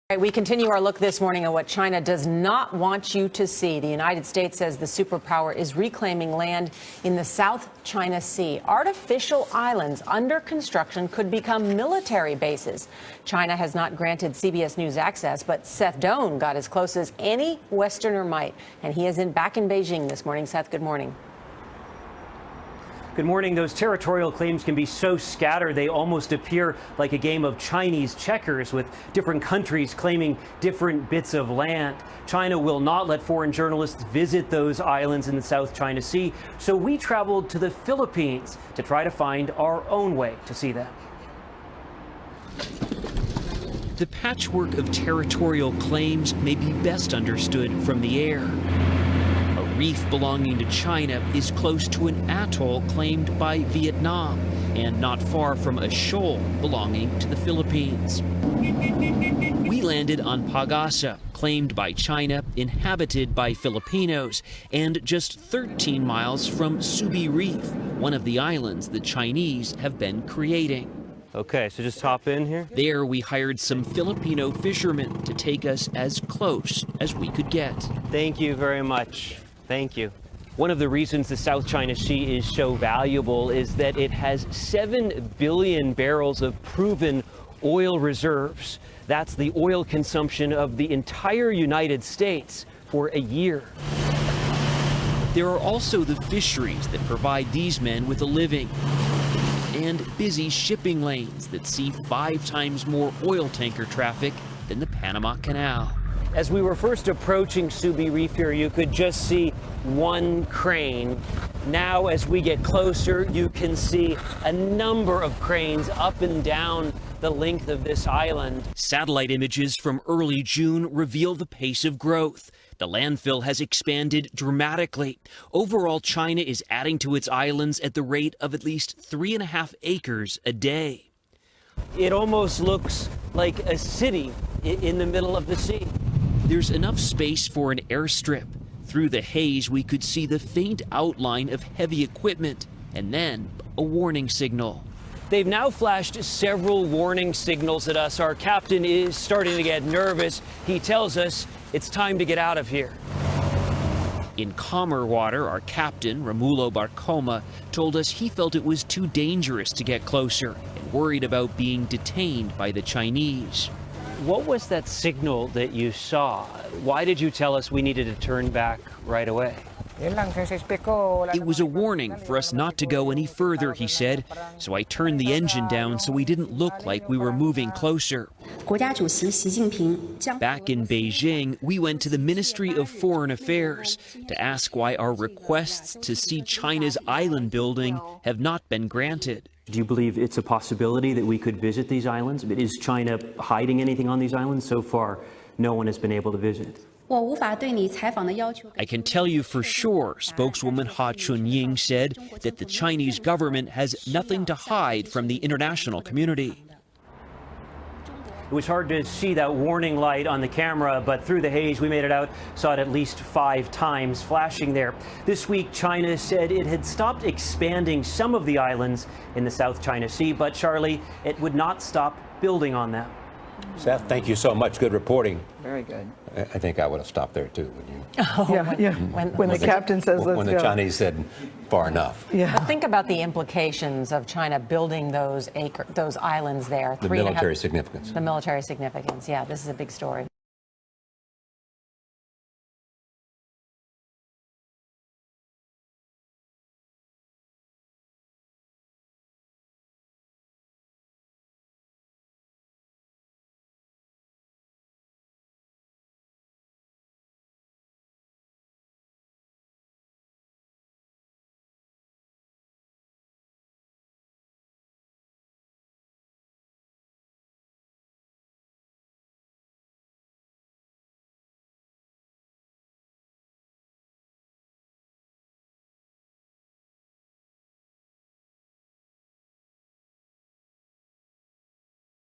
All right, we continue our look this morning at what China does not want you to see. The United States says the superpower is reclaiming land in the South China Sea. Artificial islands under construction could become military bases. China has not granted CBS News access, but Seth Doan got as close as any Westerner might. And he is back in Beijing this morning. Seth, good morning. Good morning. Those territorial claims can be so scattered they almost appear like a game of Chinese checkers, with different countries claiming different bits of land. China will not let foreign journalists visit those islands in the South China Sea, so we traveled to the Philippines to try to find our own way to see them. The patchwork of territorial claims may be best understood from the air. A reef belonging to China is close to an atoll claimed by Vietnam and not far from a shoal belonging to the Philippines. We landed on Pag-asa, claimed by China, inhabited by Filipinos, and just 13 miles from Subi Reef, one of the islands the Chinese have been creating. Okay, so just hop in here. There we hired some Filipino fishermen to take us as close as we could get. Thank you very much. Thank you. One of the reasons the South China Sea is so valuable is that it has 7 billion barrels of proven oil reserves. That's the oil consumption of the entire United States for a year. There are also the fisheries that provide these men with a living, and busy shipping lanes that see 5 times more oil tanker traffic than the Panama Canal. As we were first approaching Subi Reef here, you could just see one crane. Now, as we get closer, you can see a number of cranes up and down the length of this island. Satellite images from early June reveal the pace of growth. The landfill has expanded dramatically. Overall, China is adding to its islands at the rate of at least 3.5 acres a day. It almost looks like a city in the middle of the sea. There's enough space for an airstrip. Through the haze, we could see the faint outline of heavy equipment, and then a warning signal. They've now flashed several warning signals at us. Our captain is starting to get nervous. He tells us it's time to get out of here. In calmer water, our captain, Romulo Barcoma, told us he felt it was too dangerous to get closer and worried about being detained by the Chinese. What was that signal that you saw? Why did you tell us we needed to turn back right away? It was a warning for us not to go any further, he said, so I turned the engine down so we didn't look like we were moving closer. Back in Beijing, we went to the Ministry of Foreign Affairs to ask why our requests to see China's island building have not been granted. Do you believe it's a possibility that we could visit these islands? Is China hiding anything on these islands? So far, no one has been able to visit. I can tell you for sure, spokeswoman Ha Chunying said that the Chinese government has nothing to hide from the international community. It was hard to see that warning light on the camera, but through the haze, we made it out, saw it at least 5 times flashing there. This week, China said it had stopped expanding some of the islands in the South China Sea, but Charlie, it would not stop building on them. Seth, thank you so much. Good reporting. Very good. I think I would have stopped there too, wouldn't you? Oh, yeah. When the captain says let's go. When the Chinese said far enough. Yeah. But think about the implications of China building those islands there. The military significance. The military significance. Yeah, this is a big story.